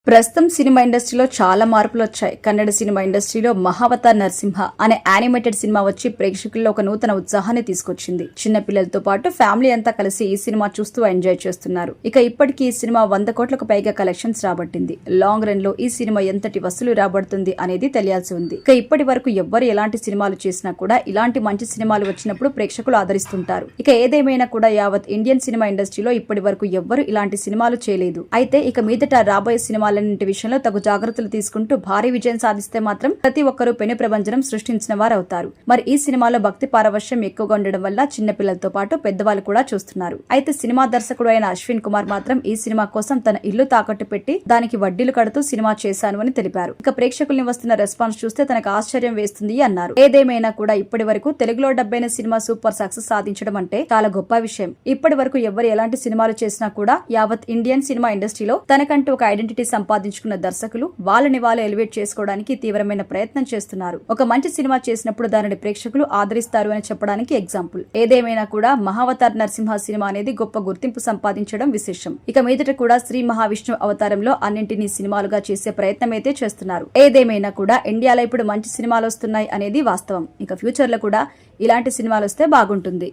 ప్రస్తుతం సినిమా ఇండస్ట్రీలో చాలా మార్పులు వచ్చాయి. కన్నడ సినిమా ఇండస్ట్రీలో మహావతార్ నరసింహ అనే యానిమేటెడ్ సినిమా వచ్చి ప్రేక్షకుల్లో ఒక నూతన ఉత్సాహాన్ని తీసుకొచ్చింది. చిన్న పిల్లలతో పాటు ఫ్యామిలీ అంతా కలిసి ఈ సినిమా చూస్తూ ఎంజాయ్ చేస్తున్నారు. ఇక ఇప్పటికీ ఈ సినిమా 100 కోట్లకు పైగా కలెక్షన్స్ రాబట్టింది. లాంగ్ రన్ లో ఈ సినిమా ఎంతటి వసూలు రాబడుతుంది అనేది తెలియాల్సి ఉంది. ఇక ఇప్పటి వరకు ఎవ్వరు ఎలాంటి సినిమాలు చేసినా కూడా ఇలాంటి మంచి సినిమాలు వచ్చినప్పుడు ప్రేక్షకులు ఆదరిస్తుంటారు. ఇక ఏదేమైనా కూడా యావత్ ఇండియన్ సినిమా ఇండస్ట్రీలో ఇప్పటి వరకు ఎవ్వరు ఇలాంటి సినిమాలు చేయలేదు. అయితే ఇక మీదట రాబోయే సినిమాలన్నింటి విషయంలో తగు జాగ్రత్తలు తీసుకుంటూ భారీ విజయం సాధిస్తే మాత్రం ప్రతి ఒక్కరూ పెను ప్రభంజనం సృష్టించిన వారవుతారు. మరి ఈ సినిమాలో భక్తి పారవశ్యం ఎక్కువగా ఉండడం వల్ల చిన్న పిల్లలతో పాటు పెద్దవాళ్ళు కూడా చూస్తున్నారు. అయితే సినిమా దర్శకుడు అయిన అశ్విన్ కుమార్ మాత్రం ఈ సినిమా కోసం తన ఇల్లు తాకట్టు పెట్టి దానికి వడ్డీలు కడుతూ సినిమా చేశాను అని తెలిపారు. ఇక ప్రేక్షకుల్ని వస్తున్న రెస్పాన్స్ చూస్తే తనకు ఆశ్చర్యం వేస్తుంది అన్నారు. ఏదేమైనా కూడా ఇప్పటి వరకు తెలుగులో డబ్బైన సినిమా సూపర్ సక్సెస్ సాధించడం అంటే చాలా గొప్ప విషయం. ఇప్పటి వరకు ఎవరు ఎలాంటి సినిమాలు చేసినా కూడా యావత్ ఇండియన్ సినిమా ఇండస్ట్రీలో తనకంటూ ఒక ఐడెంటిటీ సంపాదించుకున్న దర్శకులు వాళ్ళని వాళ్ళు ఎలివేట్ చేసుకోవడానికి తీవ్రమైన ప్రయత్నం చేస్తున్నారు. ఒక మంచి సినిమా చేసినప్పుడు దానిని ప్రేక్షకులు ఆదరిస్తారు అని చెప్పడానికి ఎగ్జాంపుల్. ఏదేమైనా కూడా మహావతార్ నరసింహ సినిమా అనేది గొప్ప గుర్తింపు సంపాదించడం విశేషం. ఇక మీదట కూడా శ్రీ మహావిష్ణు అవతారంలో అన్నింటినీ సినిమాలుగా చేసే ప్రయత్నం అయితే చేస్తున్నారు. ఏదేమైనా కూడా ఇండియాలో ఇప్పుడు మంచి సినిమాలు వస్తున్నాయి అనేది వాస్తవం. ఇక ఫ్యూచర్ లో కూడా ఇలాంటి సినిమాలు వస్తే బాగుంటుంది.